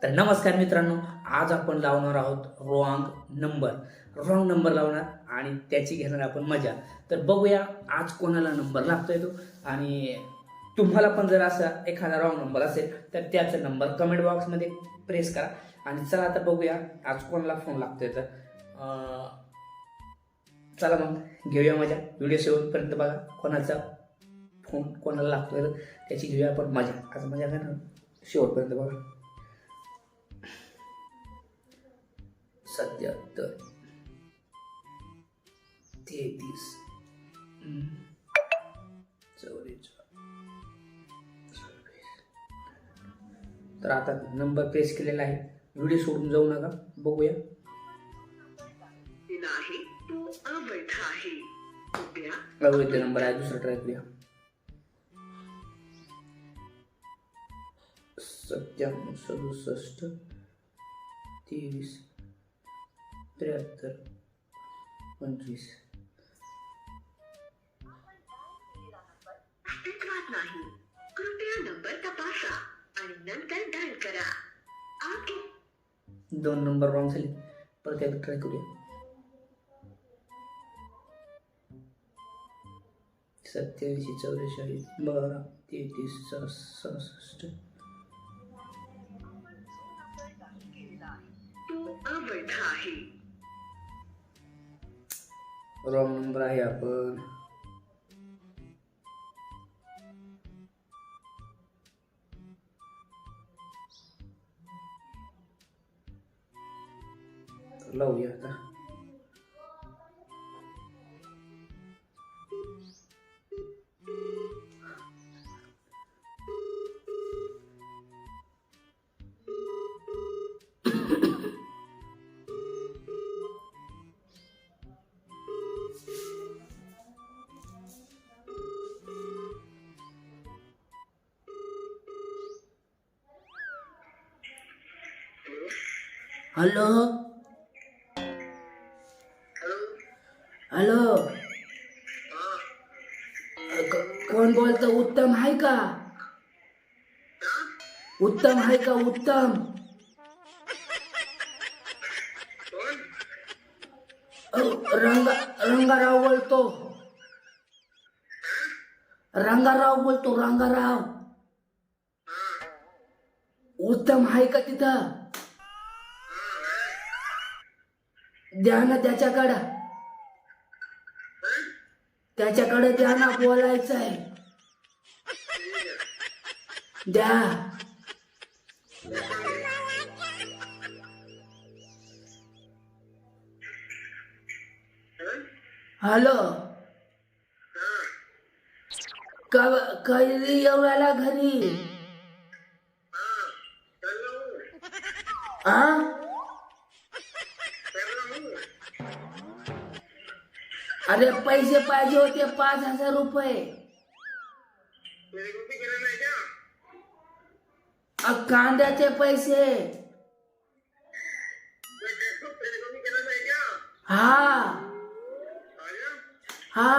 तर नमस्कार मित्रांनो, आज आपण लावणार आहोत रॉंग नंबर लावणार आणि त्याची घेणार आपण मजा. तर बघूया आज कोणाला नंबर लागतोय तो. आणि तुम्हाला पण जर असा एखादा रॉंग नंबर असेल तर त्याचा नंबर कमेंट बॉक्समध्ये प्रेस करा. आणि चला आता बघूया आज कोणाला फोन लागतोय. तर चला मग घेऊया मजा. व्हिडिओ शेवटपर्यंत बघा, कोणाचा फोन कोणाला लागतोय तर त्याची घेऊया आपण मजा. आज मजा करणार, शेवटपर्यंत बघा. 77 33 44. तर आता नंबर प्रेस केलेला आहे. व्हिडिओ सोडून जाऊ नका, बघूया. अवैध नंबर आहे, दुसरा ट्राय करूया. 97 67 23 73 25. अस्तित्वात नाही, कृपया नंबर तपासा आणि नंतर डायल करा. दोन नंबर रॉंग झाले, परत एकदा ट्राय करूया. 87 44 12 33 66. अवैध आहे. रॉंग नंबर आहे आपण. लावूया आता. हॅलो हॅलो, कोण बोलतं? उत्तम आहे का? उत्तम आहे का? उत्तम रंगाराव बोलतो. रंगाराव बोलतो, रंगाराव. उत्तम आहे का तिथं? द्या ना त्याच्याकडं, त्याच्याकडे द्या ना, बोलायचं आहे. द्या. हॅलो, कधी येऊ राहिला घरी? अरे पैसे पाहिजे होते, 5,000 रुपये. कांद्याचे पैसे. हा हा.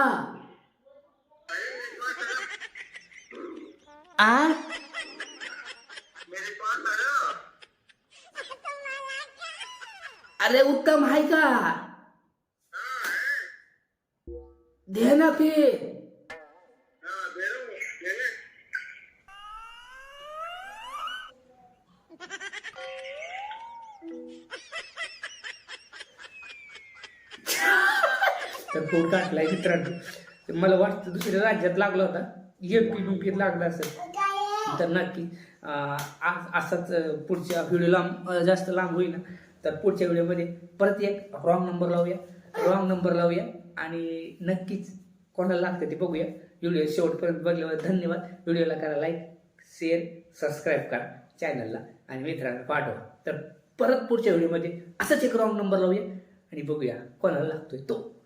अरे उत्तम आहे का? दे ना फिर. तर फोन काढलाय मित्रांनो. मला वाटतं दुसऱ्या राज्यात लागला होता, MP लागला असेल. तर नक्की असाच पुढच्या व्हिडिओ जास्त लांब होईना. तर पुढच्या व्हिडिओमध्ये परत एक रॉंग नंबर लावूया आणि नक्कीच कोणाला लागतं ते बघूया. व्हिडिओ शेवटपर्यंत बघल्यावर धन्यवाद. व्हिडिओला करा लाईक, शेअर, सबस्क्राईब करा चॅनलला आणि मित्रांना पाठवा. तर परत पुढच्या व्हिडिओमध्ये असाच एक रॉंग नंबर लावूया आणि बघूया कोणाला लागतोय तो.